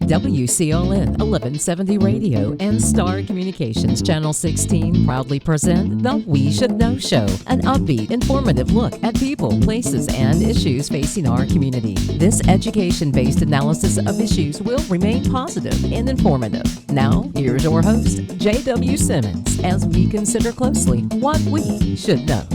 WCLN 1170 Radio and Star Communications Channel 16 proudly present The We Should Know Show, an upbeat, informative look at people, places, and issues facing our community. This education-based analysis of issues will remain positive and informative. Now, here's your host, J.W. Simmons, as we consider closely what we should know.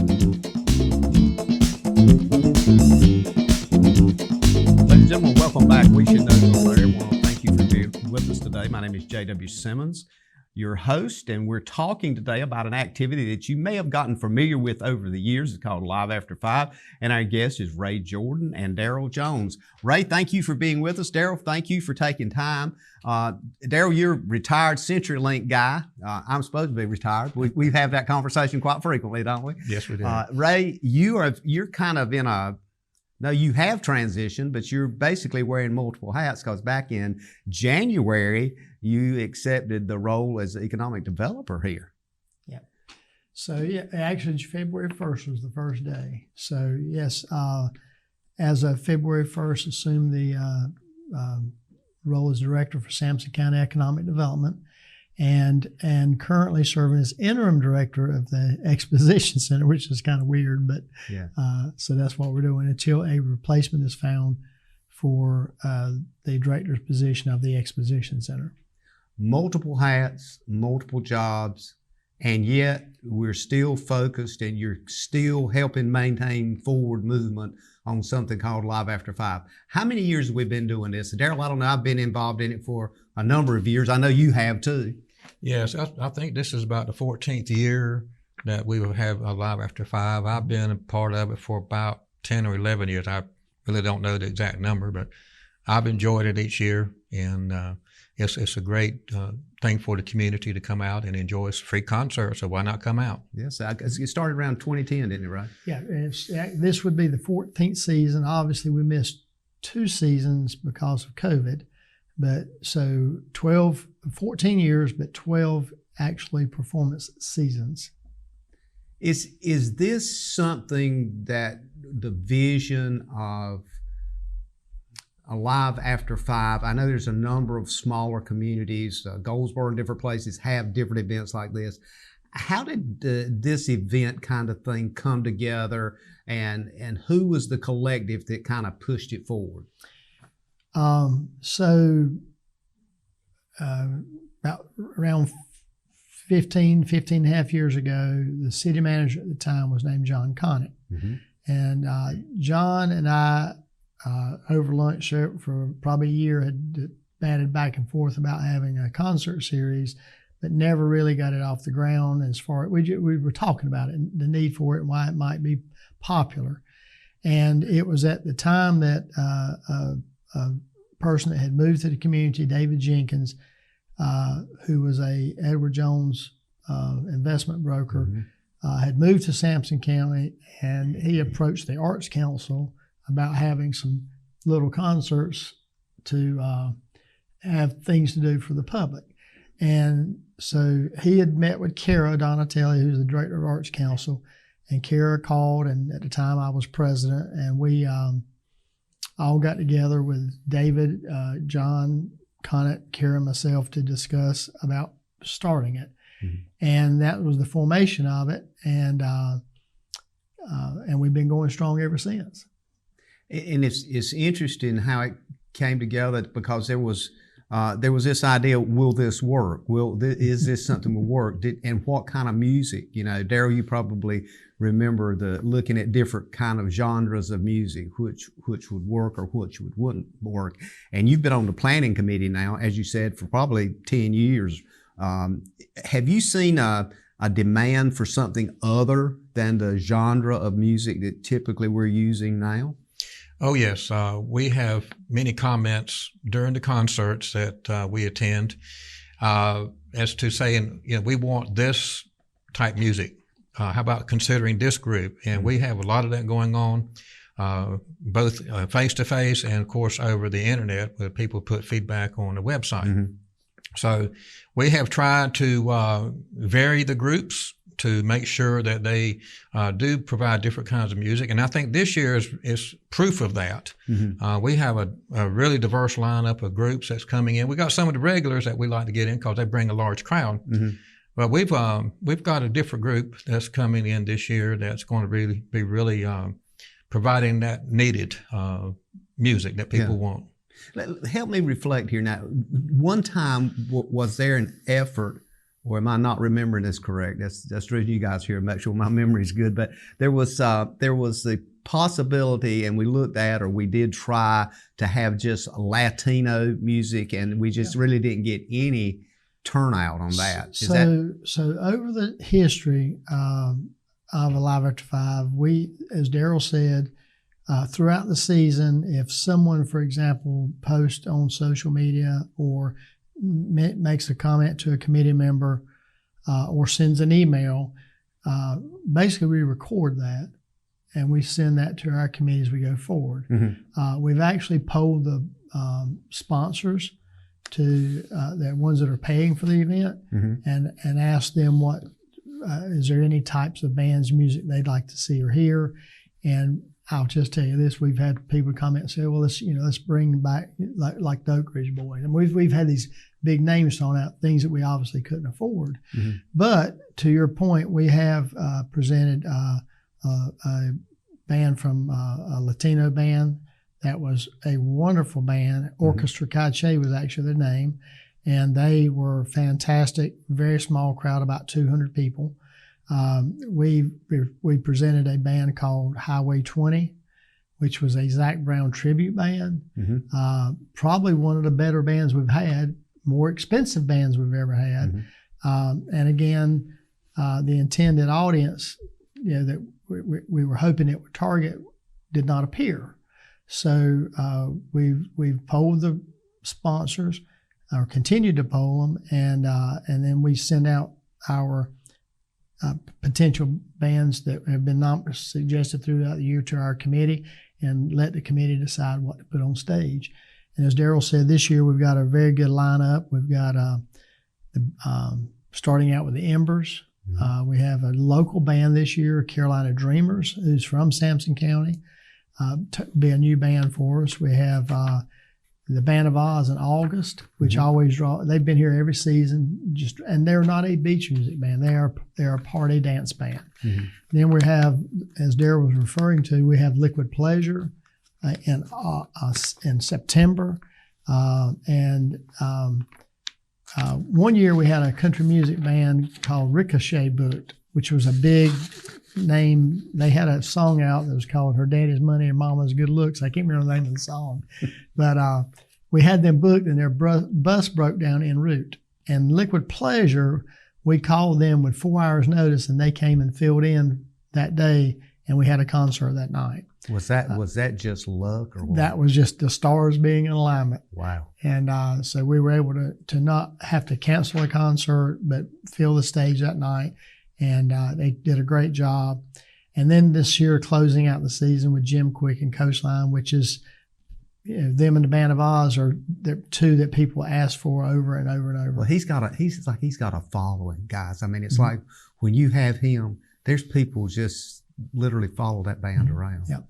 Ladies and gentlemen, welcome back. We Should Know. Everyone, thank you for being with us today. My name is J.W. Simmons, your host, and we're talking today about an activity that you may have gotten familiar with over the years. It's called Live After 5, and our guest is Ray Jordan and Darrell Jones. Ray, thank you for being with us. Darrell, thank you for taking time. Darrell, you're a retired CenturyLink guy. I'm supposed to be retired. We have that conversation quite frequently, don't we? Yes, we do. Ray, you're kind of in a... No, you have transitioned, but you're basically wearing multiple hats because back in January, you accepted the role as economic developer here. Yeah. So, yeah, actually, February 1st was the first day. So, yes, as of February 1st, assumed the role as director for Sampson County Economic Development and currently serving as interim director of the Exposition Center, which is kind of weird, but yeah. So that's what we're doing until a replacement is found for the director's position of the Exposition Center. Multiple hats, multiple jobs, and yet we're still focused and you're still helping maintain forward movement on something called Live After 5. How many years have we been doing this? Darrell, I don't know, I've been involved in it for a number of years. I know you have too. Yes, I think this is about the 14th year that we will have a Live After 5. I've been a part of it for about 10 or 11 years. I really don't know the exact number, but I've enjoyed it each year, and it's a great thing for the community to come out and enjoy. It's a free concert, so why not come out? Yes, it started around 2010, didn't it, right? Yeah, this would be the 14th season. Obviously, we missed 2 seasons because of COVID, but so 14 years, but 12 actually performance seasons. Is this something that the vision of a Live After 5, I know there's a number of smaller communities, Goldsboro and different places have different events like this. How did this event kind of thing come together, and who was the collective that kind of pushed it forward? About around 15 and a half years ago, the city manager at the time was named John Connick. Mm-hmm. And John and I, over lunch for probably a year, had batted back and forth about having a concert series, but never really got it off the ground. As far as we were talking about it, and the need for it and why it might be popular. And it was at the time that a person that had moved to the community, David Jenkins, who was a Edward Jones investment broker, mm-hmm. had moved to Sampson County, and he approached the Arts Council about having some little concerts to have things to do for the public. And so he had met with Kara Donatelli, who's the director of Arts Council, and Kara called, and at the time I was president, and we all got together with David, John Connick, Kara, and myself to discuss about starting it. Mm-hmm. And that was the formation of it, and we've been going strong ever since. And it's interesting how it came together, because there was this idea: will this work? Is this something will work? And what kind of music? You know, Darrell, you probably remember looking at different kind of genres of music, which would work or which wouldn't work. And you've been on the planning committee now, as you said, for probably 10 years. Have you seen a demand for something other than the genre of music that typically we're using now? Oh, yes. We have many comments during the concerts that we attend as to saying, we want this type music. How about considering this group? And we have a lot of that going on, both face-to-face and, of course, over the internet, where people put feedback on the website. Mm-hmm. So we have tried to vary the groups to make sure that they do provide different kinds of music. And I think this year is proof of that. Mm-hmm. We have a really diverse lineup of groups that's coming in. We got some of the regulars that we like to get in because they bring a large crowd. Mm-hmm. But we've got a different group that's coming in this year that's going to really be providing that needed music that people want. Help me reflect here now. One time, was there an effort, or am I not remembering this correct? That's the reason you guys here, make sure my memory's good. But there was the possibility, and we looked at, or we did try to have just Latino music, and we just really didn't get any turnout on that. So over the history of Alive After 5, we, as Darrell said, throughout the season, if someone, for example, posts on social media or makes a comment to a committee member or sends an email, basically we record that and we send that to our committee as we go forward. Mm-hmm. We've actually polled the sponsors, to the ones that are paying for the event, mm-hmm. and asked them what is there any types of bands music they'd like to see or hear. And I'll just tell you this: we've had people comment and say, "Well, let's bring back like the Oak Ridge Boys," and we've had these big names thrown out, things that we obviously couldn't afford. Mm-hmm. But to your point, we have presented a band from a Latino band that was a wonderful band. Mm-hmm. Orchestra Cache was actually their name, and they were fantastic. Very small crowd, about 200 people. We presented a band called Highway 20, which was a Zach Brown tribute band. Mm-hmm. Probably one of the better bands we've had, more expensive bands we've ever had. Mm-hmm. And again, the intended audience, that we were hoping it would target, did not appear. So we've polled the sponsors, or continued to poll them, and then we send out our potential bands that have been suggested throughout the year to our committee, and let the committee decide what to put on stage. And as Darrell said, this year we've got a very good lineup. We've got starting out with the Embers. We have a local band this year, Carolina Dreamers, who's from Sampson County. Be a new band for us. We have the Band of Oz in August, which Mm-hmm. always draw. They've been here every season, and they're not a beach music band. They're a party dance band. Mm-hmm. Then we have, as Darrell was referring to, we have Liquid Pleasure in September, and one year we had a country music band called Ricochet booked, which was a big name. They had a song out that was called Her Daddy's Money and Mama's Good Looks. I can't remember the name of the song, but we had them booked, and their bus broke down en route. And Liquid Pleasure, we called them with 4 hours notice, and they came and filled in that day, and we had a concert that night. Was that just luck, or what? That was just the stars being in alignment. Wow. And so we were able to not have to cancel a concert, but fill the stage that night. And they did a great job. And then this year, closing out the season with Jim Quick and Coastline, which is, them and the Band of Oz are the two that people ask for over and over and over. Well, he's got a following, guys. I mean, it's Mm-hmm. like when you have him, there's people just literally follow that band around. Yep.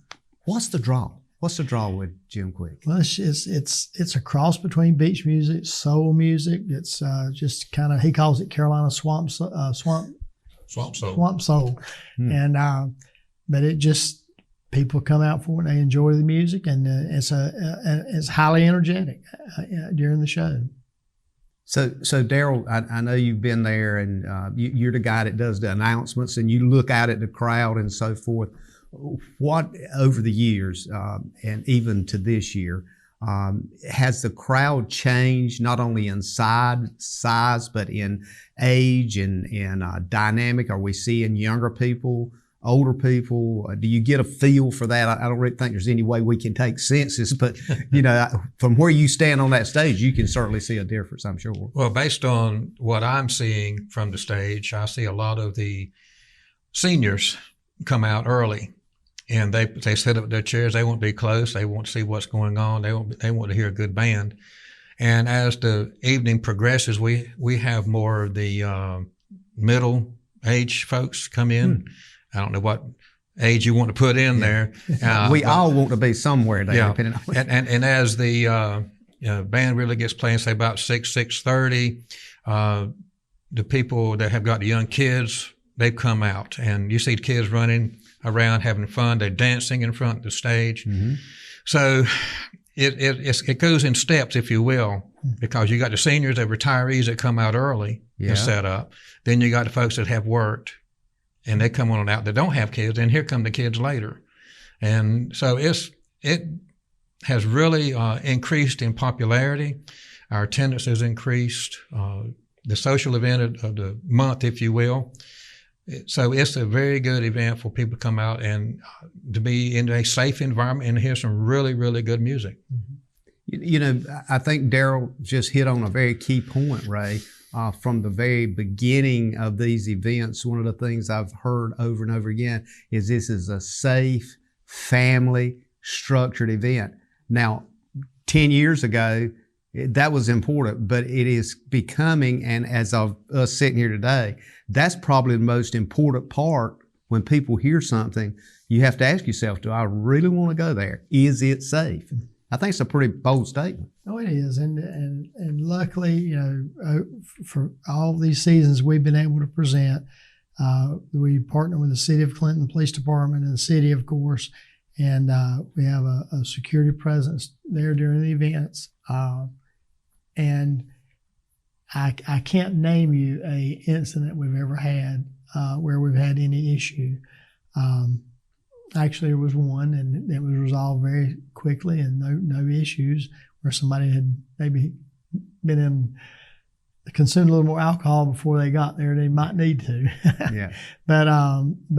What's the draw? What's the draw with Jim Quick? Well, it's a cross between beach music, soul music. It's just kind of, he calls it Carolina swamp soul. And but it just, people come out for it, and they enjoy the music, and it's highly energetic during the show. So Darrell, I know you've been there, and you're the guy that does the announcements, and you look out at the crowd and so forth. What, over the years, and even to this year, has the crowd changed, not only in size, but in age and dynamic? Are we seeing younger people, older people? Do you get a feel for that? I don't really think there's any way we can take census, but from where you stand on that stage, you can certainly see a difference, I'm sure. Well, based on what I'm seeing from the stage, I see a lot of the seniors come out early, and they set up their chairs. They want to be close. They want to see what's going on. They want to hear a good band. And as the evening progresses, we have more of the middle age folks come in. I don't know what age you want to put in there. We all want to be somewhere there. Yeah. Depending on And as the band really gets playing, say about 6:30, the people that have got the young kids, they've come out, and you see the kids running around having fun. They're dancing in front of the stage. Mm-hmm. So it goes in steps, if you will, because you got the seniors, the retirees that come out early and set up. Then you got the folks that have worked, and they come on out that don't have kids, and here come the kids later. And so it has really increased in popularity. Our attendance has increased. The social event of the month, if you will. So it's a very good event for people to come out and to be in a safe environment and hear some really, really good music. You know, I think Darrell just hit on a very key point, Ray. From the very beginning of these events, one of the things I've heard over and over again is this is a safe, family, structured event. Now, 10 years ago, that was important, but it is becoming, and as of us sitting here today, that's probably the most important part. When people hear something, you have to ask yourself, do I really want to go there? Is it safe? I think it's a pretty bold statement. Oh, it is. And luckily, you know, for all these seasons we've been able to present, we partner with the City of Clinton Police Department and the city, of course, and we have a security presence there during the events. And I can't name you a incident we've ever had where we've had any issue. Actually, there was one, and it was resolved very quickly, and no issues, where somebody had maybe consumed a little more alcohol before they got there. They might need to. Yeah. But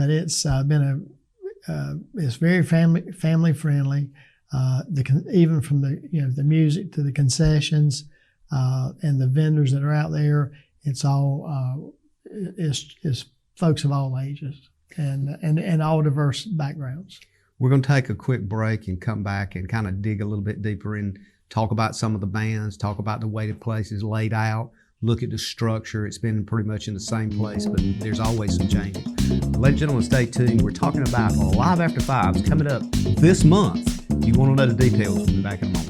it's been it's very family friendly. Even from the music to the concessions and the vendors that are out there, it's all it's folks of all ages and all diverse backgrounds. We're going to take a quick break and come back and kind of dig a little bit deeper and talk about some of the bands, talk about the way the place is laid out, look at the structure. It's been pretty much in the same place, but there's always some changes. Ladies and gentlemen, stay tuned. We're talking about Live After Fives coming up this month. If you want to know the details, we'll be back in a moment.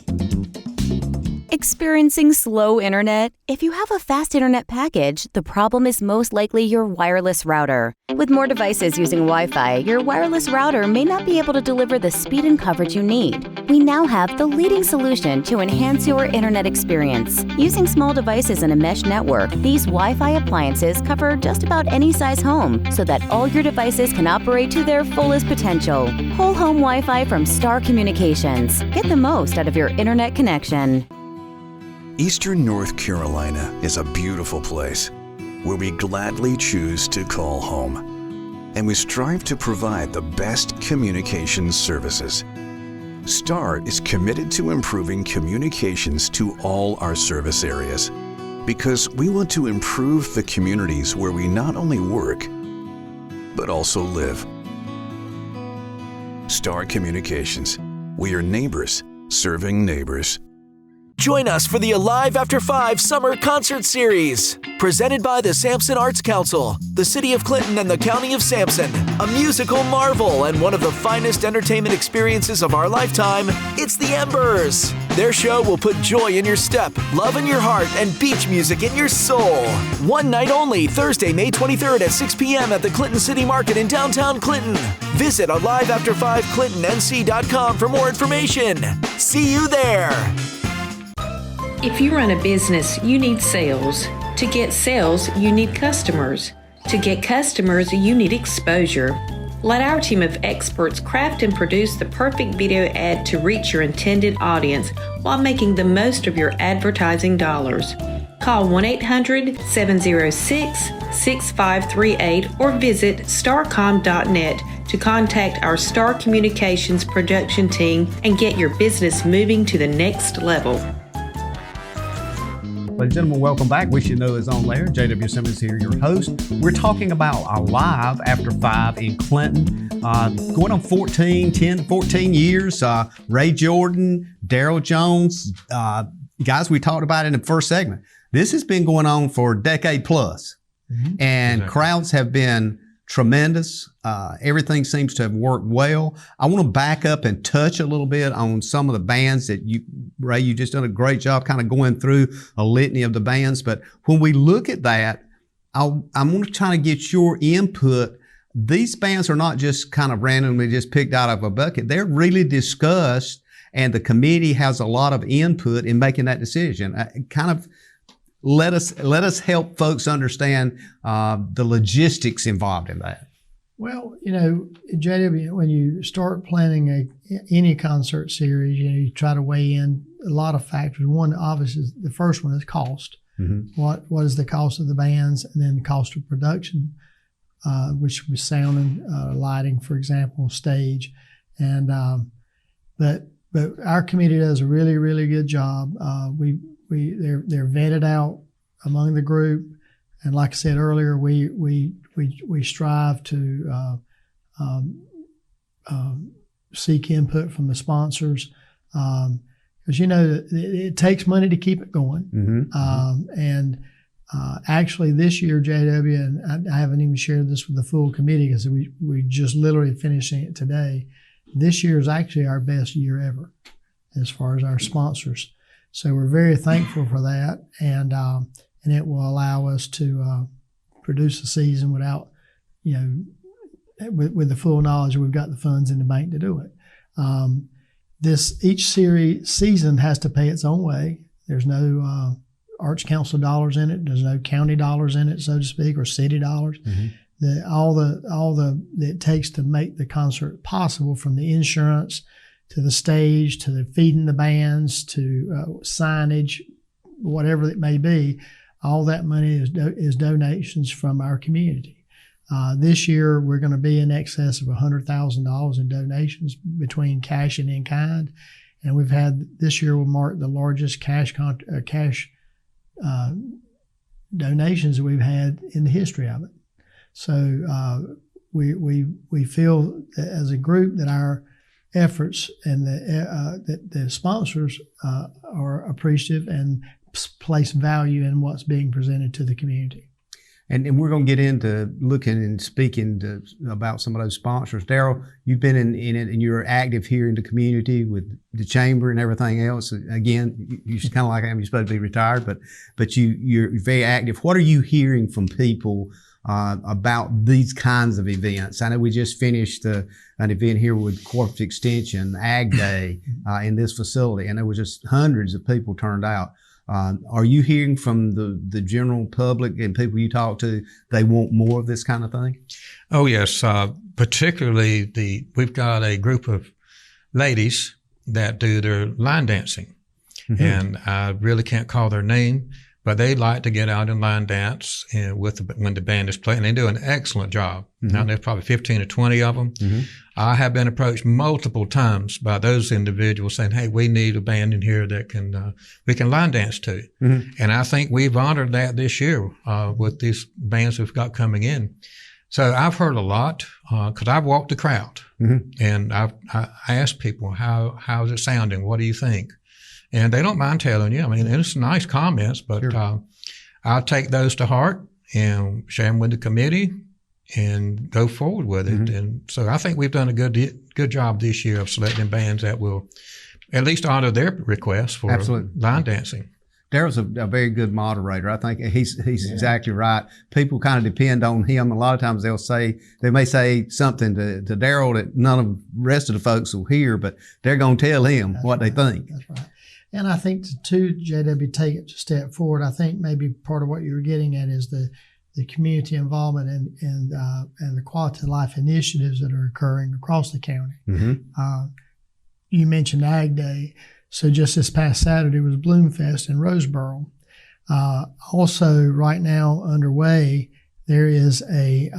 Experiencing slow internet? If you have a fast internet package, the problem is most likely your wireless router. With more devices using Wi-Fi, your wireless router may not be able to deliver the speed and coverage you need. We now have the leading solution to enhance your internet experience. Using small devices in a mesh network, these Wi-Fi appliances cover just about any size home so that all your devices can operate to their fullest potential. Whole home Wi-Fi from Star Communications. Get the most out of your internet connection. Eastern North Carolina is a beautiful place where we gladly choose to call home, and we strive to provide the best communications services. STAR is committed to improving communications to all our service areas because we want to improve the communities where we not only work, but also live. STAR Communications. We are neighbors serving neighbors. Join us for the Alive After 5 Summer Concert Series, presented by the Sampson Arts Council, the City of Clinton, and the County of Sampson. A musical marvel and one of the finest entertainment experiences of our lifetime, it's the Embers. Their show will put joy in your step, love in your heart, and beach music in your soul. One night only, Thursday, May 23rd at 6 p.m. at the Clinton City Market in downtown Clinton. Visit AliveAfter5ClintonNC.com for more information. See you there. If you run a business, you need sales. To get sales, you need customers. To get customers, you need exposure. Let our team of experts craft and produce the perfect video ad to reach your intended audience while making the most of your advertising dollars. Call 1-800-706-6538 or visit starcom.net to contact our Star Communications production team and get your business moving to the next level. Ladies and gentlemen, welcome back. We Should Know is on there. J.W. Simmons here, your host. We're talking about Alive After 5 in Clinton. Going on 14 years. Ray Jordan, Darrell Jones. Guys, we talked about it in the first segment. This has been going on for a decade plus. and Exactly. crowds have been tremendous. Everything seems to have worked well. I want to back up and touch a little bit on some of the bands that Ray, you just done a great job kind of going through a litany of the bands. But when we look at that, I'm going to try to get your input. These bands are not just kind of randomly just picked out of a bucket. They're really discussed, and the committee has a lot of input in making that decision. Kind of let us help folks understand the logistics involved in that. Well, JW, when you start planning any concert series, you try to weigh in a lot of factors. One, obviously, the first one is cost. Mm-hmm. What is the cost of the bands, and then the cost of production, which would be sound and lighting, for example, stage, and but our committee does a really, really good job. They're vetted out among the group, and like I said earlier, we strive to seek input from the sponsors, because it takes money to keep it going. Mm-hmm. And actually, this year, JW, and I haven't even shared this with the full committee because we just literally finishing it today. This year is actually our best year ever as far as our sponsors. So we're very thankful for that, and it will allow us to produce a season without, with the full knowledge we've got the funds in the bank to do it. Each season has to pay its own way. There's no Arts Council dollars in it. There's no county dollars in it, so to speak, or city dollars. Mm-hmm. All that it takes to make the concert possible, from the insurance to the stage, to the feeding the bands, to signage, whatever it may be, all that money is donations from our community. This year, we're going to be in excess of $100,000 in donations between cash and in kind, and this year will mark the largest cash donations we've had in the history of it. So we feel that as a group that our efforts and that the sponsors are appreciative and place value in what's being presented to the community. And we're going to get into looking and speaking about some of those sponsors. Darrell, you've been in it, and you're active here in the community with the chamber and everything else. Again, you're kind of like you're supposed to be retired, but you're very active. What are you hearing from people about these kinds of events? I know we just finished an event here with Corporate Extension, Ag Day, in this facility, and there was just hundreds of people turned out. Are you hearing from the general public and people you talk to, they want more of this kind of thing? Oh, yes. Particularly we've got a group of ladies that do their line dancing. Mm-hmm. And I really can't call their name, but they like to get out and line dance when the band is playing. They do an excellent job. Mm-hmm. Now, there's probably 15 or 20 of them. Mm-hmm. I have been approached multiple times by those individuals saying, hey, we need a band in here that we can line dance to. Mm-hmm. And I think we've honored that this year with these bands we've got coming in. So I've heard a lot because I've walked the crowd. Mm-hmm. And I asked people, how's it sounding? What do you think? And they don't mind telling you. I mean, it's nice comments, but sure. I'll take those to heart and share them with the committee and go forward with it. Mm-hmm. And so I think we've done a good job this year of selecting bands that will at least honor their requests for line dancing. Darrell's a very good moderator. I think he's exactly right. People kind of depend on him. A lot of times they may say something to Darrell that none of the rest of the folks will hear, but they're going to tell him what they think. That's right. And I think to JW, take it a step forward, I think maybe part of what you were getting at is the community involvement and the quality of life initiatives that are occurring across the county. Mm-hmm. You mentioned Ag Day. So just this past Saturday was Bloomfest in Roseboro. Also, right now underway, there is a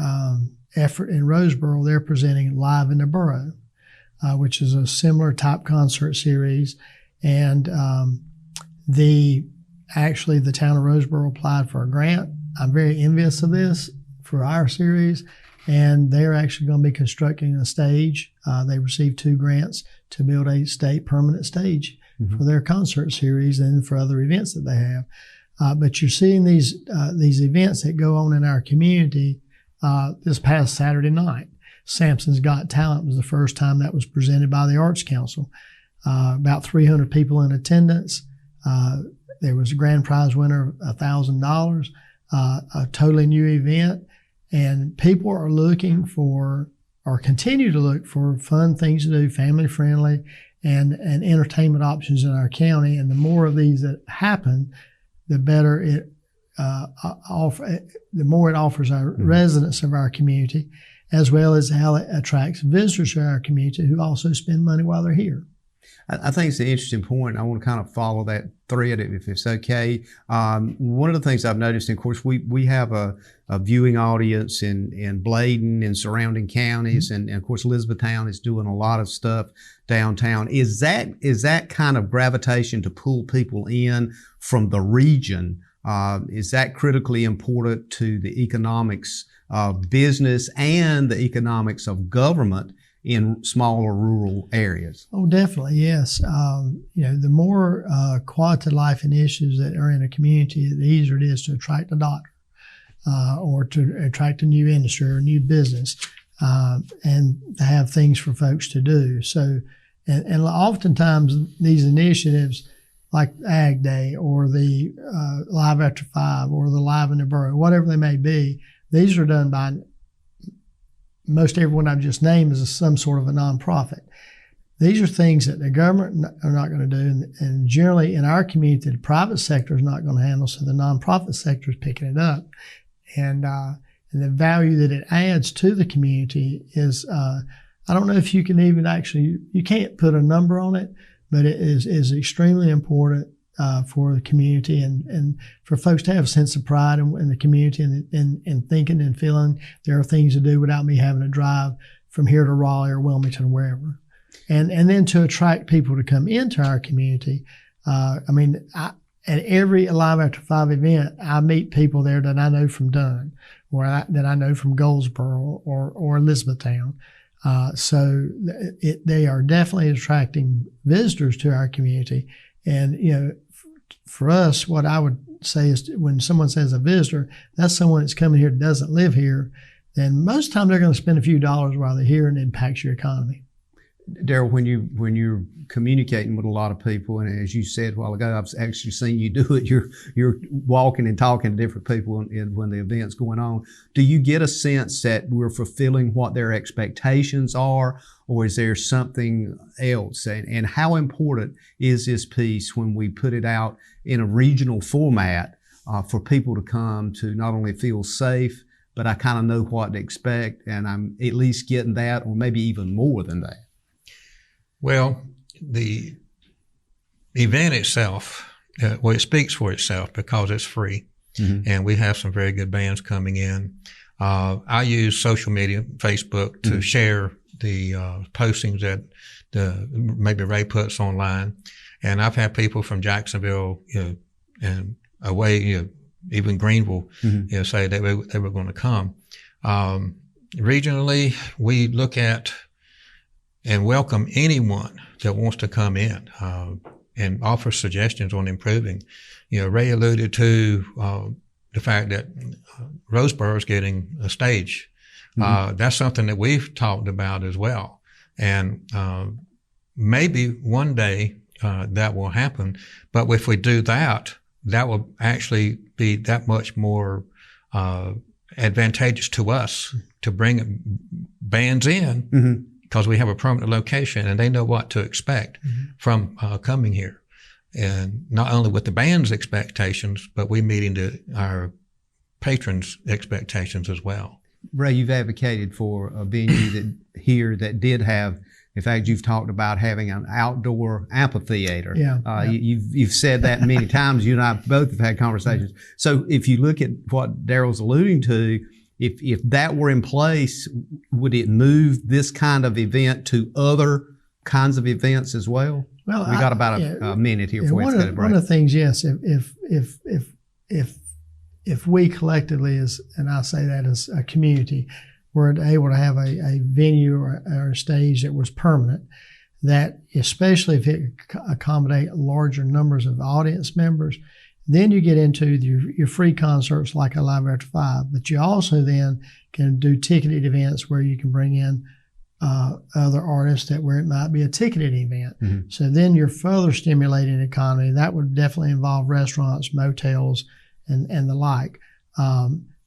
effort in Roseboro. They're presenting Live in the Borough, which is a similar type concert series. And the town of Roseboro applied for a grant. I'm very envious of this for our series, and they're actually going to be constructing a stage. They received 2 grants to build a permanent stage mm-hmm. for their concert series and for other events that they have. But you're seeing these events that go on in our community. This past Saturday night, Sampson's Got Talent was the first time that was presented by the Arts Council. About 300 people in attendance. There was a grand prize winner of $1,000, a totally new event. And people are looking for, or continue to look for, fun things to do, family friendly, and entertainment options in our county. And the more of these that happen, the better it the more it offers our residents of our community, as well as how it attracts visitors to our community who also spend money while they're here. I think it's an interesting point. I want to kind of follow that thread if it's okay. One of the things I've noticed, and of course, we have a viewing audience in Bladen and surrounding counties, and of course, Elizabethtown is doing a lot of stuff downtown. Is that kind of gravitation to pull people in from the region? Is that critically important to the economics of business and the economics of government in smaller rural areas? Oh, definitely, yes. The more quality of life initiatives that are in a community, the easier it is to attract a doctor or to attract a new industry or a new business, and to have things for folks to do. So, and oftentimes these initiatives, like Ag Day or the Live After 5 or the Live in the Borough, whatever they may be, these are done by most everyone I've just named is some sort of a nonprofit. These are things that the government are not going to do, and generally in our community, the private sector is not going to handle, so the nonprofit sector is picking it up. And the value that it adds to the community is, I don't know if you can even you can't put a number on it, but it is extremely important for the community and for folks to have a sense of pride in the community and thinking and feeling there are things to do without me having to drive from here to Raleigh or Wilmington or wherever. And then to attract people to come into our community. At every Live After 5 event, I meet people there that I know from Dunn or that I know from Goldsboro or Elizabethtown. So they are definitely attracting visitors to our community. And, for us, what I would say is when someone says a visitor, that's someone that's coming here that doesn't live here, then most of the time they're going to spend a few dollars while they're here and it impacts your economy. Darrell, when you're communicating with a lot of people, and as you said a while ago, I've actually seen you do it. You're walking and talking to different people when the event's going on. Do you get a sense that we're fulfilling what their expectations are, or is there something else? And how important is this piece when we put it out in a regional format for people to come to not only feel safe, but I kind of know what to expect, and I'm at least getting that, or maybe even more than that? Well, the event itself, it speaks for itself because it's free, and we have some very good bands coming in. I use social media, Facebook, to share the postings that maybe Ray puts online, and I've had people from Jacksonville, and away, even Greenville, say they were going to come. Regionally, we look at and welcome anyone that wants to come in and offer suggestions on improving. Ray alluded to the fact that Roseboro is getting a stage. That's something that we've talked about as well. And maybe one day that will happen. But if we do that, that will actually be that much more advantageous to us to bring bands in. Because we have a permanent location and they know what to expect from coming here. And not only with the band's expectations, but we meeting our patrons' expectations as well. Ray, you've advocated for a venue that did have, in fact, you've talked about having an outdoor amphitheater. You've said that many times. You and I both have had conversations. So if you look at what Darrell's alluding to, if that were in place, would it move this kind of event to other kinds of events as well? Well, we got about a minute here before we have to go to break. One of the things, yes, if we collectively, and I say that as a community, were able to have a venue or a stage that was permanent, that especially if it could accommodate larger numbers of audience members, Then you get into your free concerts like a Live After 5, but you also then can do ticketed events where you can bring in other artists where it might be a ticketed event. Mm-hmm. So then you're further stimulating the economy. That would definitely involve restaurants, motels, and the like.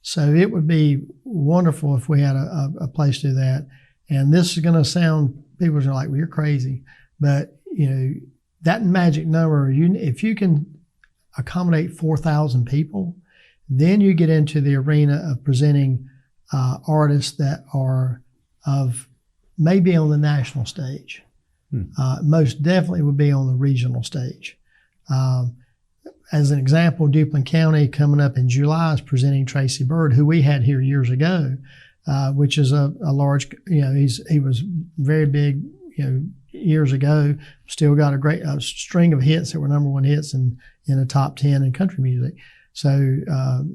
So it would be wonderful if we had a place to do that. And this is going to sound, people are like, well, you're crazy. But, that magic number, if you can accommodate 4,000 people, then you get into the arena of presenting artists that are maybe on the national stage. Most definitely would be on the regional stage. As an example, Duplin County coming up in July is presenting Tracy Byrd, who we had here years ago, which is a large, he was very big, years ago, still got a great string of hits that were number one hits in the top 10 in country music. So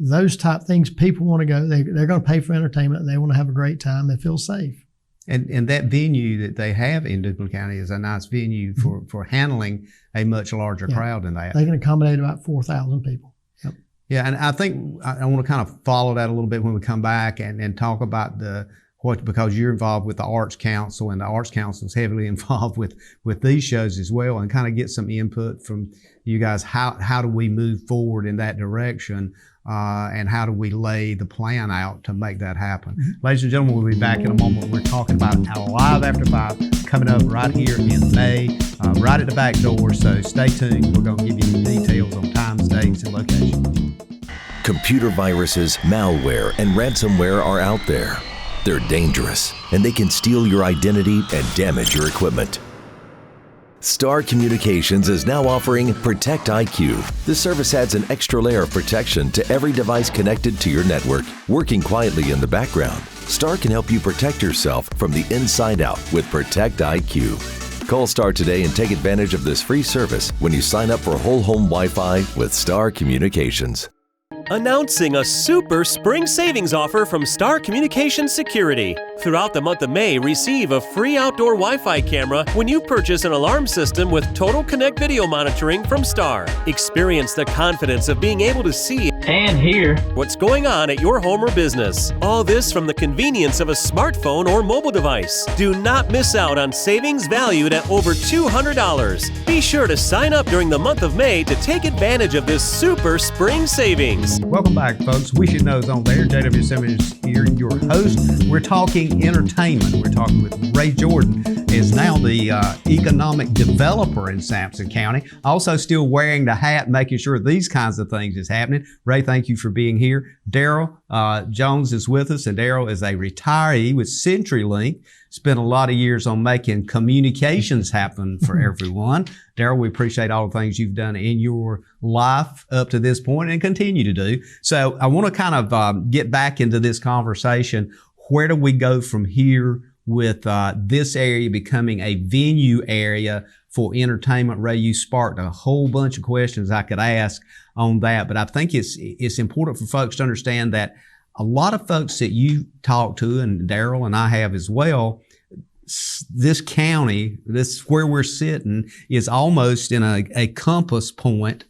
those type things, people want to go, they're going to pay for entertainment and they want to have a great time and feel safe. And that venue that they have in Duplin County is a nice venue for handling a much larger crowd than that. They can accommodate about 4,000 people. Yep. Yeah, and I think I want to kind of follow that a little bit when we come back and talk about because you're involved with the Arts Council, and the Arts Council is heavily involved with these shows as well, and kind of get some input from you guys. How do we move forward in that direction, and how do we lay the plan out to make that happen? Mm-hmm. Ladies and gentlemen, we'll be back in a moment. We're talking about our Live After 5 coming up right here in May, right at the back door, so stay tuned. We're going to give you the details on times, dates, and locations. Computer viruses, malware, and ransomware are out there. They're dangerous, and they can steal your identity and damage your equipment. Star Communications is now offering Protect IQ. The service adds an extra layer of protection to every device connected to your network, working quietly in the background. Star can help you protect yourself from the inside out with Protect IQ. Call Star today and take advantage of this free service when you sign up for whole home Wi-Fi with Star Communications. Announcing a super spring savings offer from Star Communications Security. Throughout the month of May, receive a free outdoor Wi-Fi camera when you purchase an alarm system with Total Connect video monitoring from Star. Experience the confidence of being able to see and hear what's going on at your home or business. All this from the convenience of a smartphone or mobile device. Do not miss out on savings valued at over $200. Be sure to sign up during the month of May to take advantage of this super spring savings. Welcome back, folks. We Should Know is on there. J.W. Simmons here, your host. We're talking entertainment. We're talking with Ray Jordan, is now the economic developer in Sampson County. Also still wearing the hat, making sure these kinds of things is happening. Ray, thank you for being here. Darrell Jones is with us, and Darrell is a retiree with CenturyLink. Spent a lot of years on making communications happen for everyone. Darrell, we appreciate all the things you've done in your life up to this point and continue to do. So I want to kind of get back into this conversation. Where do we go from here with this area becoming a venue area for entertainment? Ray, you sparked a whole bunch of questions I could ask on that, but I think it's important for folks to understand that a lot of folks that you talk to, and Darrell and I have as well, this county, this where we're sitting, is almost in a compass point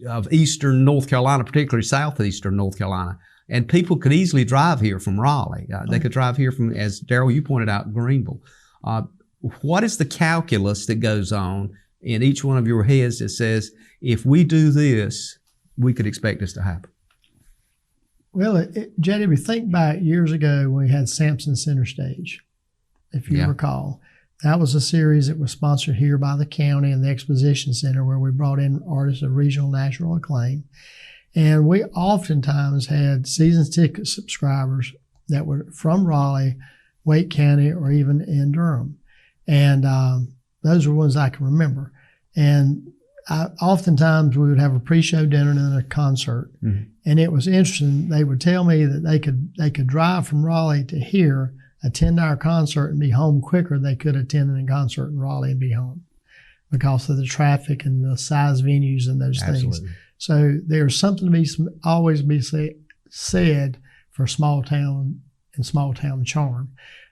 of eastern North Carolina, particularly southeastern North Carolina. And people could easily drive here from Raleigh. They could drive here from, as Darrell, you pointed out, Greenville. What is the calculus that goes on in each one of your heads that says, if we do this, we could expect this to happen? Well, JW, think back years ago when we had Sampson Center Stage, if you recall. That was a series that was sponsored here by the county and the Exposition Center, where we brought in artists of regional national acclaim. And we oftentimes had season ticket subscribers that were from Raleigh, Wake County, or even in Durham. And those were ones I can remember. And oftentimes we would have a pre-show dinner and then a concert. Mm-hmm. And it was interesting. They would tell me that they could drive from Raleigh to here, attend our concert, and be home quicker than they could attend a concert in Raleigh and be home because of the traffic and the size venues and those things. So there's something to always be said for small town and small town charm.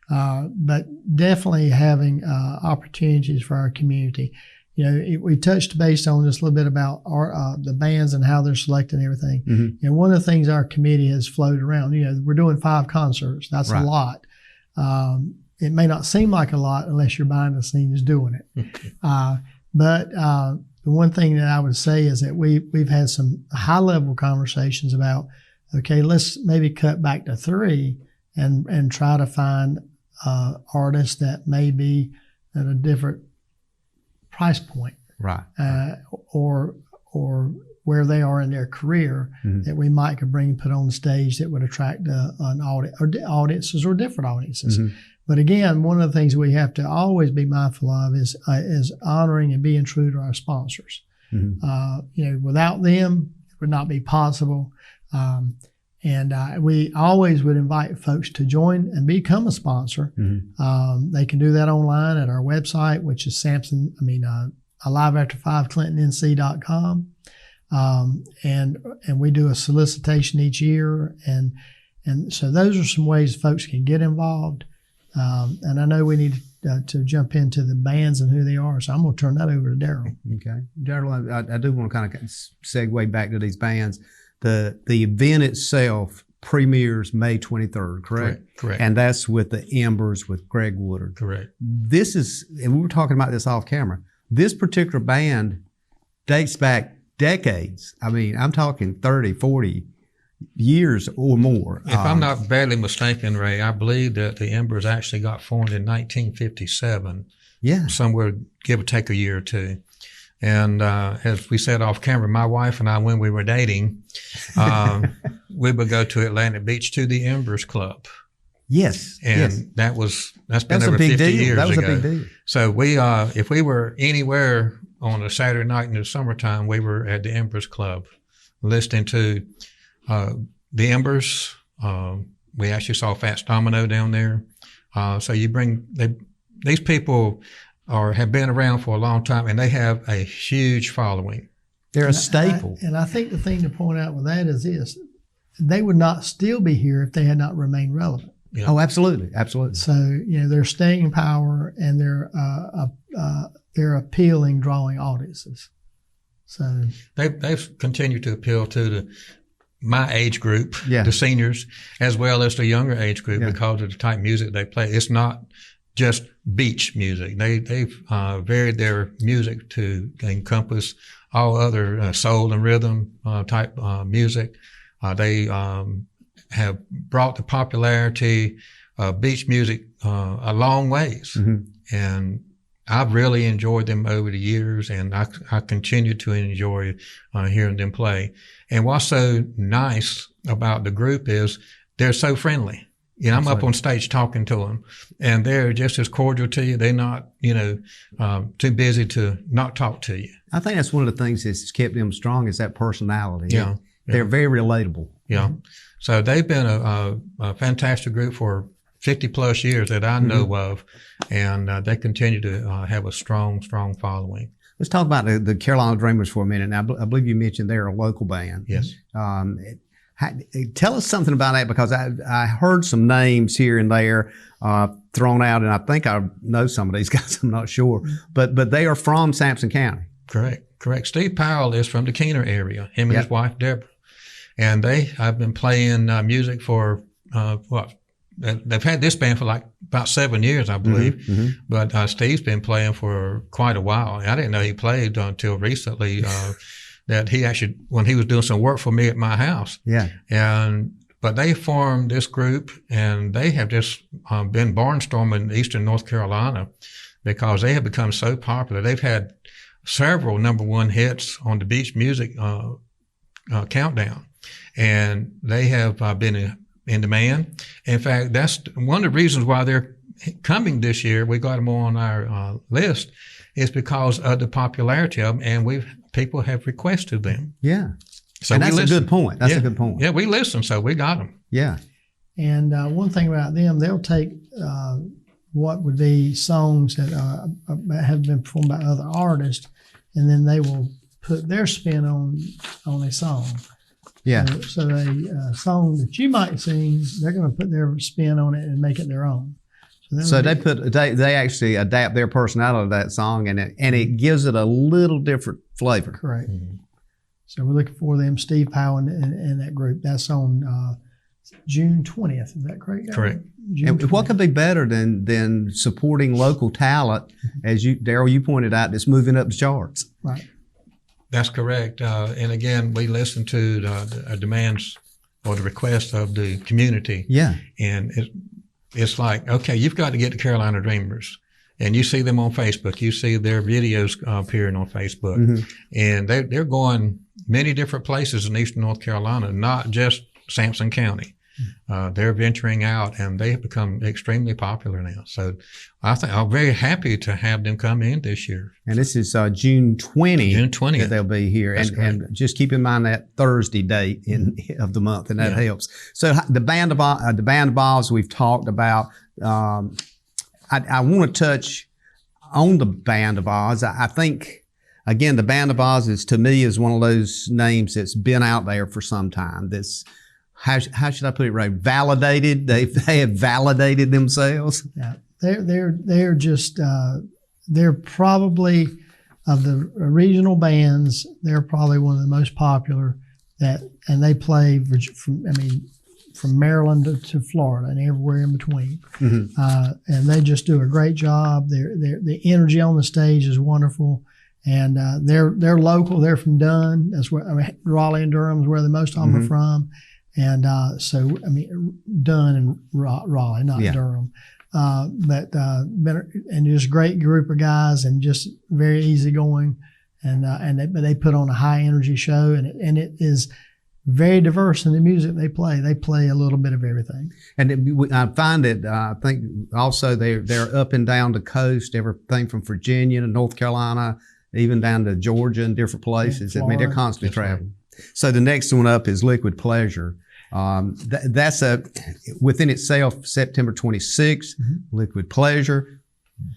But definitely having opportunities for our community. we touched base on just a little bit about the bands and how they're selected and everything. And one of the things our committee has floated around, we're doing 5 concerts. That's a lot. It may not seem like a lot unless you're behind the scenes doing it. But the one thing that I would say is that we've had some high-level conversations about, okay, let's maybe cut back to 3 and try to find artists that may be at a different price point, right? Or where they are in their career, that we might could put on the stage that would attract an audience or audiences or different audiences. But again, one of the things we have to always be mindful of is honoring and being true to our sponsors. Without them, it would not be possible. And we always would invite folks to join and become a sponsor. They can do that online at our website, which is aliveafter5clintonnc.com. And we do a solicitation each year. And so those are some ways folks can get involved. And I know we need to jump into the bands and who they are. So I'm going to turn that over to Darrell. Okay. Darrell, I do want to kind of segue back to these bands. The event itself premieres May 23rd, correct? Correct. And that's with the Embers with Greg Woodard. Correct. This is, and we were talking about this off camera, this particular band dates back decades. I mean, I'm talking 30, 40 years or more. If I'm not badly mistaken, Ray, I believe that the Embers actually got formed in 1957. Yeah. Somewhere, give or take a year or two. And as we said off camera, my wife and I, when we were dating, we would go to Atlantic Beach to the Embers Club. Yes. And that's been over 50 years ago. That was a big deal. So if we were anywhere on a Saturday night in the summertime, we were at the Embers Club listening to the Embers. We actually saw Fats Domino down there. So these people have been around for a long time, and they have a huge following. They're a staple. And I think the thing to point out with that is this: they would not still be here if they had not remained relevant. Yeah. Oh, absolutely, absolutely. So their staying power and their appealing, drawing audiences. So they've continued to appeal to my age group, the seniors, as well as the younger age group because of the type of music they play. It's not just beach music. They've varied their music to encompass all other soul and rhythm type music. They have brought the popularity of beach music a long ways. And I've really enjoyed them over the years, and I continue to enjoy hearing them play. And what's so nice about the group is they're so friendly. I'm up on stage talking to them, and they're just as cordial to you. They're not, too busy to not talk to you. I think that's one of the things that's kept them strong is that personality. Yeah. They're very relatable. Yeah. So they've been a fantastic group for 50 plus years that I know of, and they continue to have a strong following. Let's talk about the Carolina Dreamers for a minute. Now, I believe you mentioned they're a local band. Yes. Tell us something about that, because I heard some names here and there thrown out, and I think I know some of these guys. I'm not sure, but they are from Sampson County. Correct. Steve Powell is from the Keener area. Him and his wife Deborah, and they have been playing music for they've had this band for like about 7 years, I believe. But Steve's been playing for quite a while. I didn't know he played until recently. That he actually, when he was doing some work for me at my house. Yeah. But they formed this group, and they have just been barnstorming Eastern North Carolina because they have become so popular. They've had several #1 hits on the Beach Music countdown, and they have been in demand. In fact, that's one of the reasons why they're coming this year. We got them on our list is because of the popularity of them, and people have requested them. Yeah. So and that's a good point. That's a good point. Yeah, we listened, so we got them. Yeah. And one thing about them, they'll take what would be songs that have been performed by other artists, and then they will put their spin on a song. Yeah. So a song that you might sing, they're going to put their spin on it and make it their own. So they actually adapt their personality to that song, and it gives it a little different flavor. Correct. Mm-hmm. So we're looking for them, Steve Powell and that group. That's on June 20th. Is that correct? Correct. And what could be better than supporting local talent, as Darrell, you pointed out, that's moving up the charts? Right. That's correct. And again, we listen to the demands or the requests of the community. Yeah. And it's like, okay, you've got to get the Carolina Dreamers. And you see them on Facebook. You see their videos appearing on Facebook. Mm-hmm. And they're going many different places in eastern North Carolina, not just Sampson County. They're venturing out, and they have become extremely popular now. So I think I'm very happy to have them come in this year. And this is June 20th. June 20th. That they'll be here. And just keep in mind that Thursday date of the month, and that helps. So the Band of Oz we've talked about. I want to touch on the Band of Oz. I think, again, the Band of Oz to me is one of those names that's been out there for some time. That's how should I put it right? Validated. They have validated themselves. Yeah, they're just they're probably, of the regional bands, they're probably one of the most popular. And they play from Maryland to Florida and everywhere in between. Mm-hmm. And they just do a great job. The energy on the stage is wonderful. And they're local. They're from Dunn. That's where Raleigh and Durham is where the most of them are from. And Dunn and Raleigh, not Durham. But just a great group of guys, and just very easygoing. And they put on a high energy show, and it is very diverse in the music they play. They play a little bit of everything. And I find that I think also they're up and down the coast, everything from Virginia to North Carolina, even down to Georgia and different places. They're constantly traveling. So the next one up is Liquid Pleasure. That's within itself, September 26th, Liquid Pleasure.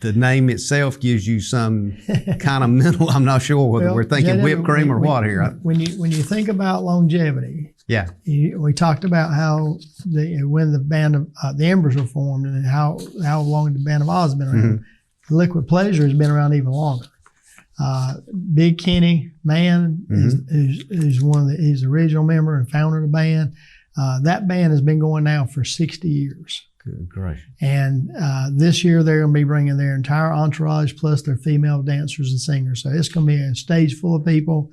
The name itself gives you some kind of mental, I'm not sure whether we're thinking whipped cream or what here. When you think about longevity, we talked about how when the band of the Embers were formed and how long the Band of Oz has been around. Mm-hmm. Liquid Pleasure has been around even longer. Big Kenny Mann is he's the original member and founder of the band. That band has been going now for 60 years. Good, great. And this year they're going to be bringing their entire entourage plus their female dancers and singers. So it's going to be a stage full of people.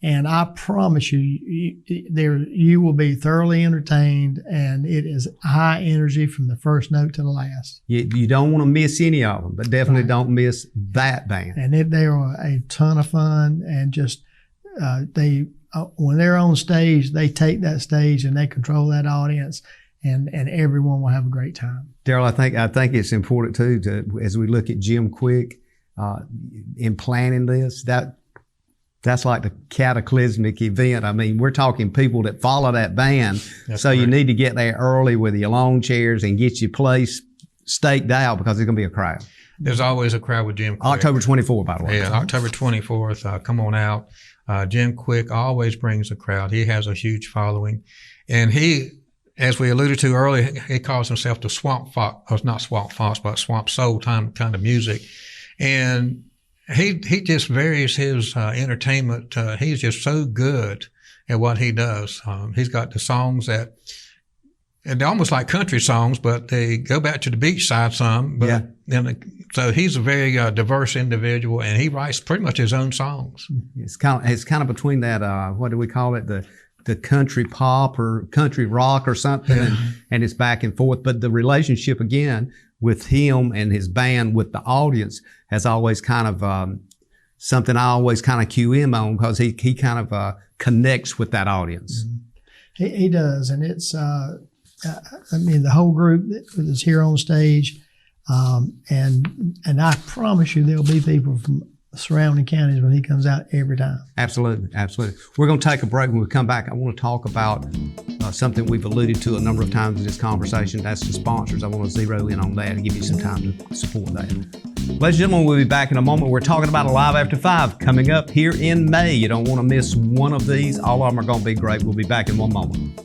And I promise you will be thoroughly entertained, and it is high energy from the first note to the last. You don't want to miss any of them, but definitely don't miss that band. And they are a ton of fun, and just when they're on stage, they take that stage and they control that audience, and everyone will have a great time. Darrell, I think it's important too as we look at Jim Quick in planning this, that's like the cataclysmic event. I mean, we're talking people that follow that band. That's so correct. You need to get there early with your lawn chairs and get your place staked out, because there's going to be a crowd. There's always a crowd with Jim Quick. October 24th, by the way. Yeah, October 24th. Come on out. Jim Quick always brings a crowd. He has a huge following. And he, as we alluded to earlier, he calls himself the Swamp Fox, or not Swamp Fox, but Swamp Soul kind of music. And he just varies his entertainment. He's just so good at what he does. He's got the songs and they're almost like country songs, but they go back to the beach side some. But so he's a very diverse individual, and he writes pretty much his own songs. It's kind of between that. What do we call it? The country pop or country rock or something, and it's back and forth. But the relationship again with him and his band with the audience has always kind of something I always kind of cue him on, because he kind of connects with that audience. Mm-hmm. He does, and it's the whole group that is here on stage, and I promise you there'll be people from surrounding counties when he comes out every time. Absolutely. We're going to take a break. When we come back, I want to talk about something we've alluded to a number of times in this conversation. That's the sponsors. I want to zero in on that and give you some time to support that. Ladies and gentlemen, we'll be back in a moment. We're talking about Alive After 5 coming up here in May. You don't want to miss one of these. All of them are going to be great. We'll be back in one moment.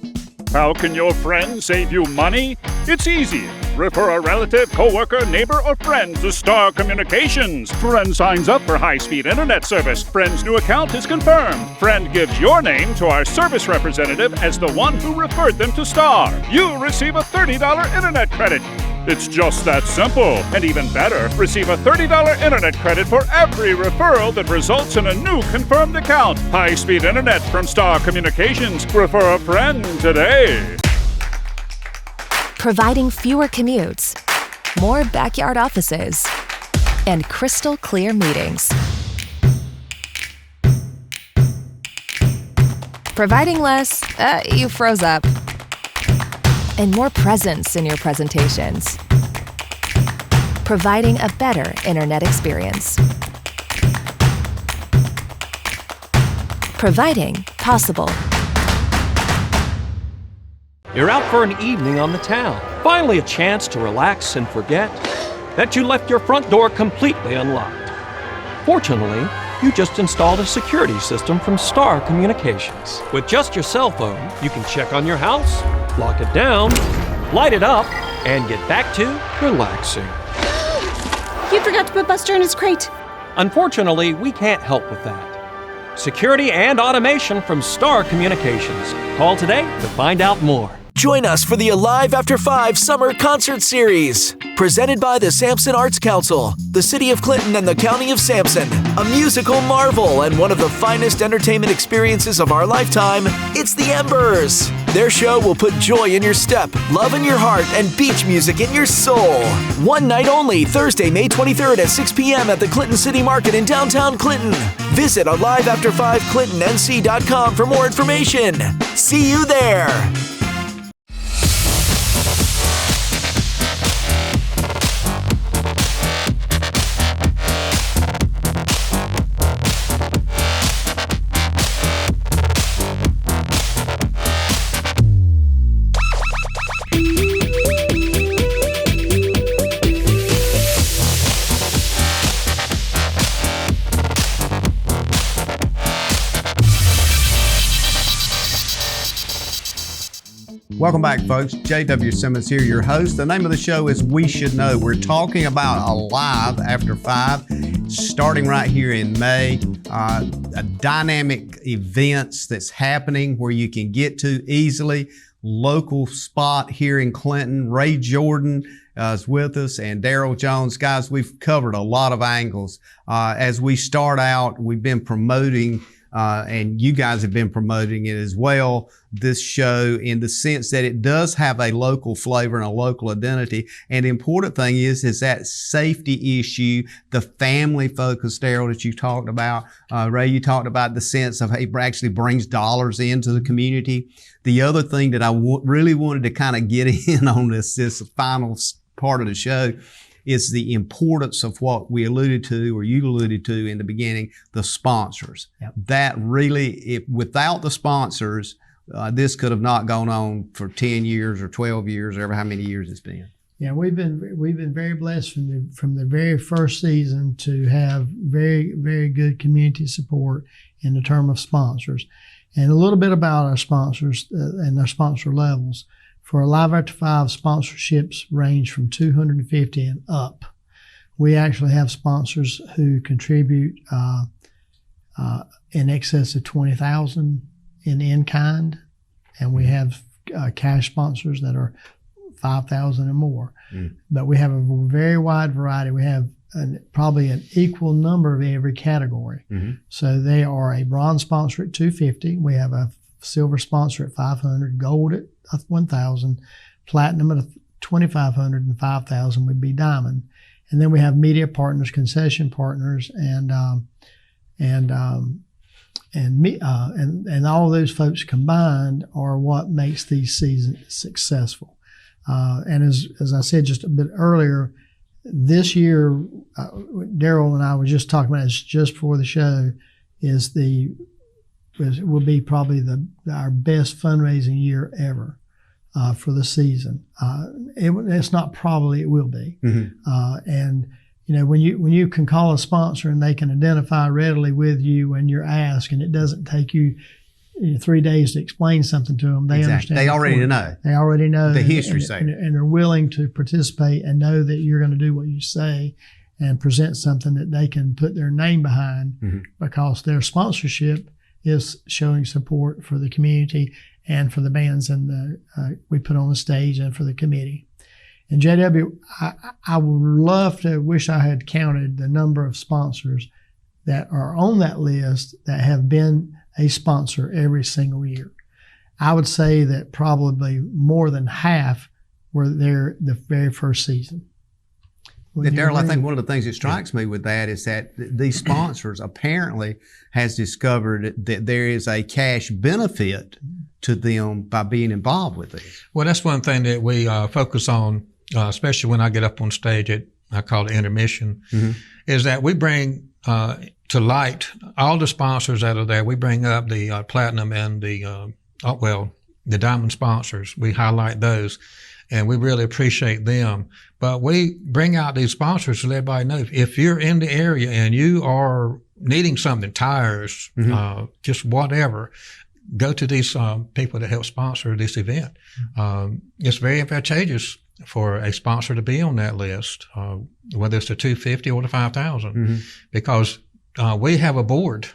How can your friends save you money? It's easy. Refer a relative, coworker, neighbor, or friend to Star Communications. Friend signs up for high-speed internet service. Friend's new account is confirmed. Friend gives your name to our service representative as the one who referred them to Star. You receive a $30 internet credit. It's just that simple. And even better, receive a $30 internet credit for every referral that results in a new confirmed account. High-speed internet from Star Communications. Refer a friend today. Providing fewer commutes, more backyard offices, and crystal clear meetings. Providing less, you froze up, and more presence in your presentations. Providing a better internet experience. Providing possible. You're out for an evening on the town. Finally a chance to relax and forget that you left your front door completely unlocked. Fortunately, you just installed a security system from Star Communications. With just your cell phone, you can check on your house, lock it down, light it up, and get back to relaxing. You forgot to put Buster in his crate. Unfortunately, we can't help with that. Security and automation from Star Communications. Call today to find out more. Join us for the Alive After 5 Summer Concert Series. Presented by the Sampson Arts Council, the City of Clinton, and the County of Sampson. A musical marvel and one of the finest entertainment experiences of our lifetime. It's the Embers. Their show will put joy in your step, love in your heart, and beach music in your soul. One night only, Thursday, May 23rd at 6 p.m. at the Clinton City Market in downtown Clinton. Visit AliveAfter5ClintonNC.com for more information. See you there. Welcome back, folks. J.W. Simmons here, your host. The name of the show is We Should Know. We're talking about Alive After 5, starting right here in May. A dynamic events that's happening where you can get to easily. Local spot here in Clinton. Ray Jordan is with us, and Darrell Jones. Guys, we've covered a lot of angles. As we start out, we've been promoting and you guys have been promoting it as well, this show, in the sense that it does have a local flavor and a local identity. And the important thing is that safety issue, the family focus, Darrell, that you talked about. Ray, you talked about the sense of, hey, it actually brings dollars into the community. The other thing that I really wanted to kind of get in on this final part of the show is the importance of what we alluded to, or you alluded to in the beginning, the sponsors. Yep. That really, without the sponsors, this could have not gone on for 10 years or 12 years, or how many years it's been. Yeah, we've been very blessed from the very first season to have very, very good community support in the term of sponsors. And a little bit about our sponsors and their sponsor levels. For Alive After 5, sponsorships range from $250 and up. We actually have sponsors who contribute in excess of $20,000 in kind, and we have cash sponsors that are $5,000 and more. But we have a very wide variety. We have probably an equal number of every category. So they are a bronze sponsor at $250. We have a silver sponsor at $500, gold at $1,000, platinum at $2,500, and $5,000 would be diamond. And then we have media partners, concession partners, and all of those folks combined are what makes these seasons successful. And as I said just a bit earlier, this year, Darrell and I were just talking about this just before the show, will be probably our best fundraising year ever for the season. It's not probably, it will be. And you know, when you can call a sponsor and they can identify readily with you when you're asked, and it doesn't take you 3 days to explain something to them. They understand. They already know. They already know the history side, and they're willing to participate and know that you're going to do what you say and present something that they can put their name behind, because their sponsorship is showing support for the community and for the bands and we put on the stage and for the committee. And JW, I would wish I had counted the number of sponsors that are on that list that have been a sponsor every single year. I would say that probably more than half were there the very first season. Darrell, I think one of the things that strikes me with that is that these sponsors apparently has discovered that there is a cash benefit to them by being involved with this. Well, that's one thing that we focus on, especially when I get up on stage I call it intermission, is that we bring to light all the sponsors that are there. We bring up the platinum and the diamond sponsors. We highlight those, and we really appreciate them. But we bring out these sponsors to let everybody know, if you're in the area and you are needing something, tires, just whatever, go to these people that help sponsor this event. It's very advantageous for a sponsor to be on that list, whether it's the 250 or the 5,000, because we have a board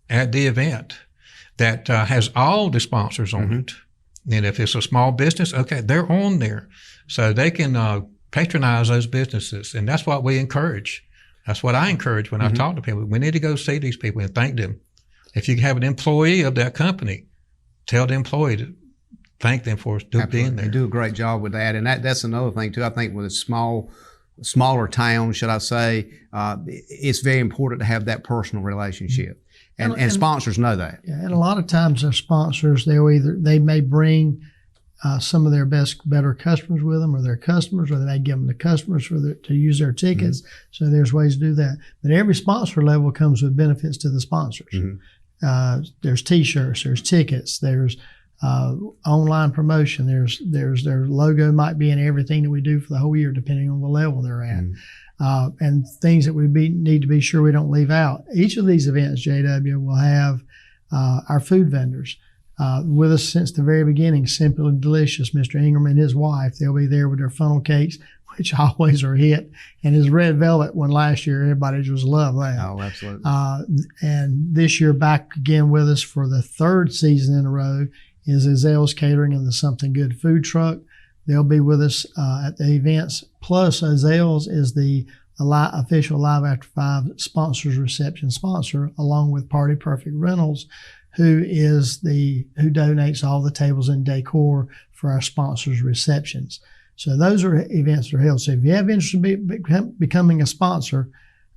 at the event that has all the sponsors on it. And if it's a small business, okay, they're on there. So they can patronize those businesses. And that's what we encourage. That's what I encourage when I talk to people. We need to go see these people and thank them. If you have an employee of that company, tell the employee to thank them for being there. You do a great job with that. And that's another thing too. I think with a smaller town, should I say, it's very important to have that personal relationship. And sponsors know that. Yeah, and a lot of times their sponsors, they may bring some of their better customers with them, or their customers, or they may give them the customers to use their tickets. So there's ways to do that. But every sponsor level comes with benefits to the sponsors. There's T-shirts, there's tickets, there's online promotion. There's their logo might be in everything that we do for the whole year, depending on the level they're at. And things that we need to be sure we don't leave out. Each of these events, JW, will have our food vendors with us since the very beginning. Simply Delicious, Mr. Ingram and his wife, they'll be there with their funnel cakes, which always are a hit, and his red velvet one last year, everybody just loved that. Oh, absolutely. And this year back again with us for the third season in a row is Azel's Catering and the Something Good food truck. They'll be with us at the events. Plus, Azel's is the official Live After 5 sponsors reception sponsor, along with Party Perfect Rentals, who donates all the tables and decor for our sponsors' receptions. So those are events that are held. So if you have interest in becoming a sponsor,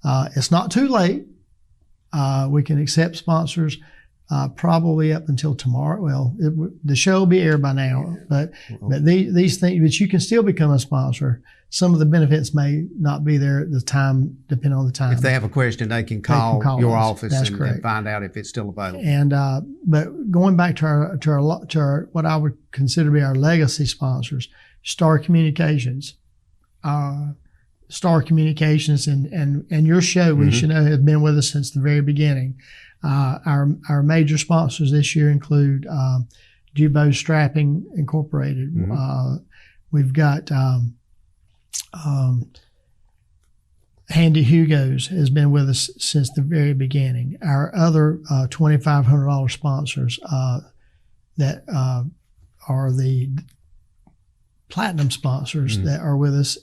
it's not too late. We can accept sponsors probably up until tomorrow. Well, the show will be aired by now, but these things, but you can still become a sponsor. Some of the benefits may not be there at the time, depending on the time. If they have a question, they can call your office and find out if it's still available. And but going back to our what I would consider to be our legacy sponsors, Star Communications. Star Communications and your show, we should know, has been with us since the very beginning. Our major sponsors this year include Dubo Strapping Incorporated. We've got Handy Hugo's has been with us since the very beginning. Our other $2,500 sponsors that are the platinum sponsors that are with us.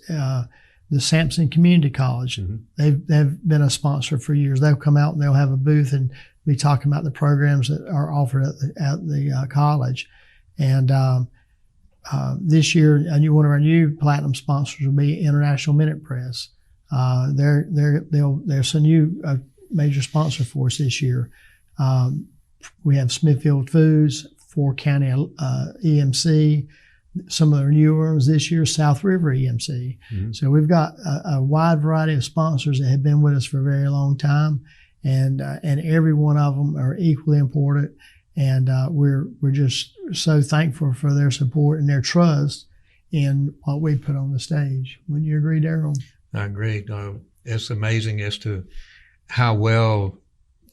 The Sampson Community College, they've been a sponsor for years. They'll come out and they'll have a booth and be talking about the programs that are offered at the college. And this year, one of our new platinum sponsors will be International Minute Press. There's a new major sponsor for us this year. We have Smithfield Foods, 4 County EMC. Some of our newer ones this year, South River EMC. So we've got a wide variety of sponsors that have been with us for a very long time, and every one of them are equally important. And we're just so thankful for their support and their trust in what we put on the stage. Wouldn't you agree, Darrell? I agree. It's amazing as to how well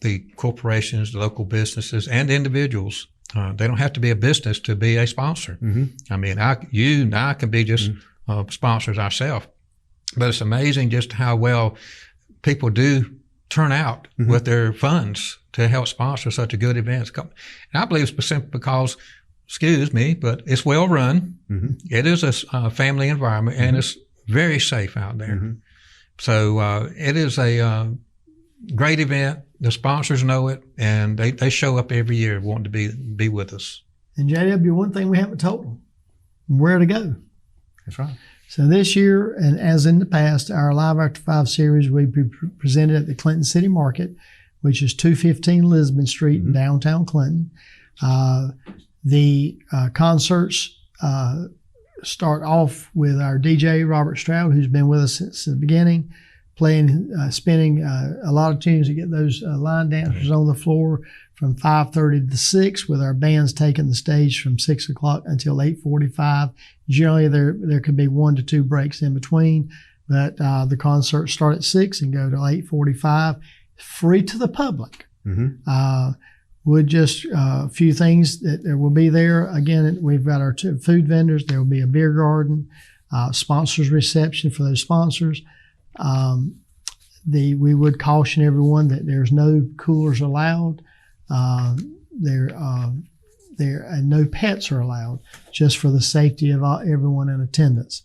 the corporations, the local businesses, and individuals They don't have to be a business to be a sponsor. I mean, you and I can be just sponsors ourselves. But it's amazing just how well people do turn out with their funds to help sponsor such a good event. And I believe it's simply because, excuse me, but it's well run. It is a family environment, and it's very safe out there. So it is a great event. The sponsors know it, and they show up every year wanting to be with us. And JW, one thing we haven't told them, where to go. That's right. So this year, and as in the past, our Live After 5 series will be presented at the Clinton City Market, which is 215 Lisbon Street in downtown Clinton. The concerts start off with our DJ, Robert Stroud, who's been with us since the beginning, playing, spinning a lot of tunes to get those line dancers on the floor from 5:30 to 6, with our bands taking the stage from 6 o'clock until 8:45. Generally, there could be 1 to 2 breaks in between, but the concerts start at 6 and go till 8:45. Free to the public. With just a few things that there will be there. Again, we've got our 2 food vendors. There will be a beer garden, sponsors reception for those sponsors. We would caution everyone that there's no coolers allowed. And no pets are allowed, just for the safety of everyone in attendance.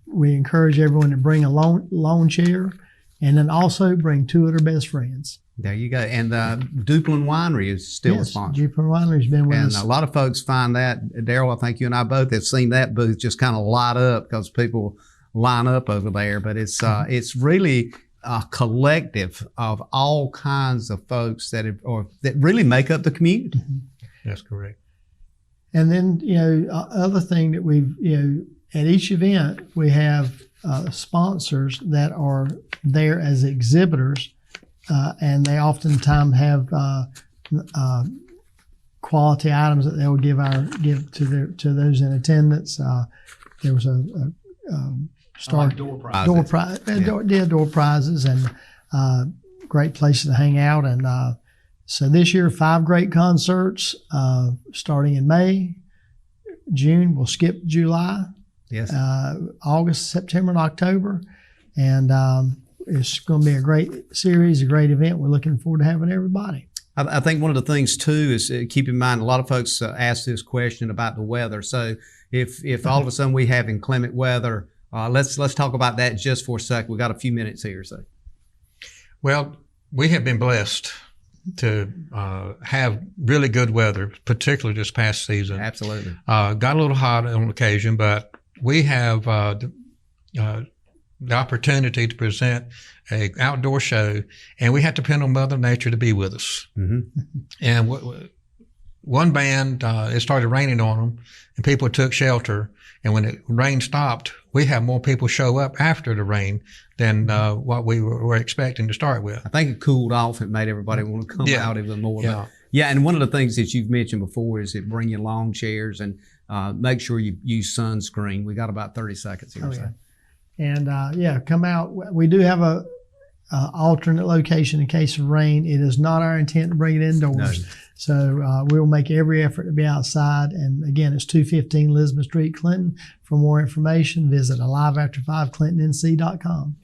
We encourage everyone to bring a lawn chair, and then also bring 2 of their best friends. There you go. And Duplin Winery is still a sponsor. Duplin Winery's been with us. And a lot of folks find that, Darrell, I think you and I both have seen that booth just kind of light up because people line up over there. But it's really a collective of all kinds of folks that really make up the community. That's correct. And then, other thing that we've, at each event, we have sponsors that are there as exhibitors, and they oftentimes have quality items that they will give to those in attendance. There was a door prizes and great places to hang out. And so this year, 5 great concerts starting in May. June, we'll skip July. Yes. August, September, and October. And it's going to be a great series, a great event. We're looking forward to having everybody. I think one of the things too is keep in mind, a lot of folks ask this question about the weather. So if all of a sudden we have inclement weather, let's talk about that just for a second. We've got a few minutes here. So, well, we have been blessed to have really good weather, particularly this past season. Absolutely. Got a little hot on occasion, but we have the opportunity to present an outdoor show, and we had to depend on Mother Nature to be with us. And one band, it started raining on them, and people took shelter. And when the rain stopped, we had more people show up after the rain than what we were expecting to start with. I think it cooled off. It made everybody want to come out even more. Yeah. And one of the things that you've mentioned before is that bring your lawn chairs and make sure you use sunscreen. We got about 30 seconds here. And come out. We do have a alternate location in case of rain. It is not our intent to bring it indoors. No. So we'll make every effort to be outside. And again, it's 215 Lisbon Street, Clinton. For more information, visit aliveafter5clintonnc.com.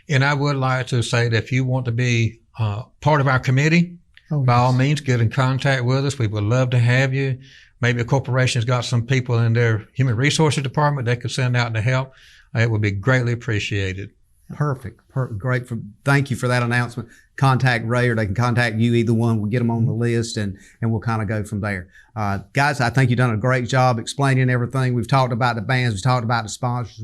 And I would like to say that if you want to be part of our committee, by all means, get in contact with us. We would love to have you. Maybe a corporation's got some people in their human resources department they could send out to help. It would be greatly appreciated. Perfect. Great. Thank you for that announcement. Contact Ray, or they can contact you, either one. We'll get them on the list, and we'll kind of go from there. Guys, I think you've done a great job explaining everything. We've talked about the bands. We've talked about the sponsors.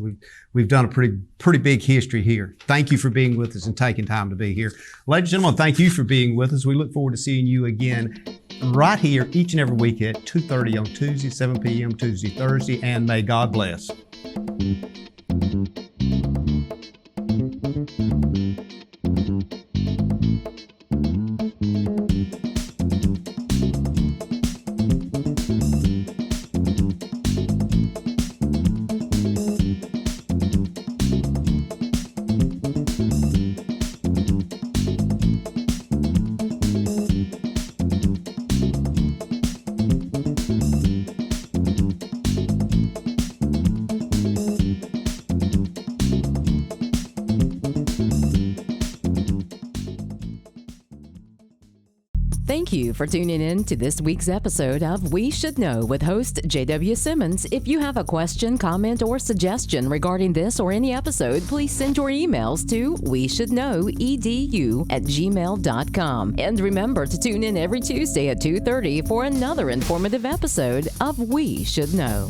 We've done a pretty big history here. Thank you for being with us and taking time to be here. Ladies and gentlemen, thank you for being with us. We look forward to seeing you again right here each and every week at 2:30 on Tuesday, 7 p.m. Tuesday, Thursday, and may God bless. Thank you for tuning in to this week's episode of We Should Know with host J.W. Simmons. If you have a question, comment, or suggestion regarding this or any episode, please send your emails to weshouldknowedu@gmail.com. And remember to tune in every Tuesday at 2:30 for another informative episode of We Should Know.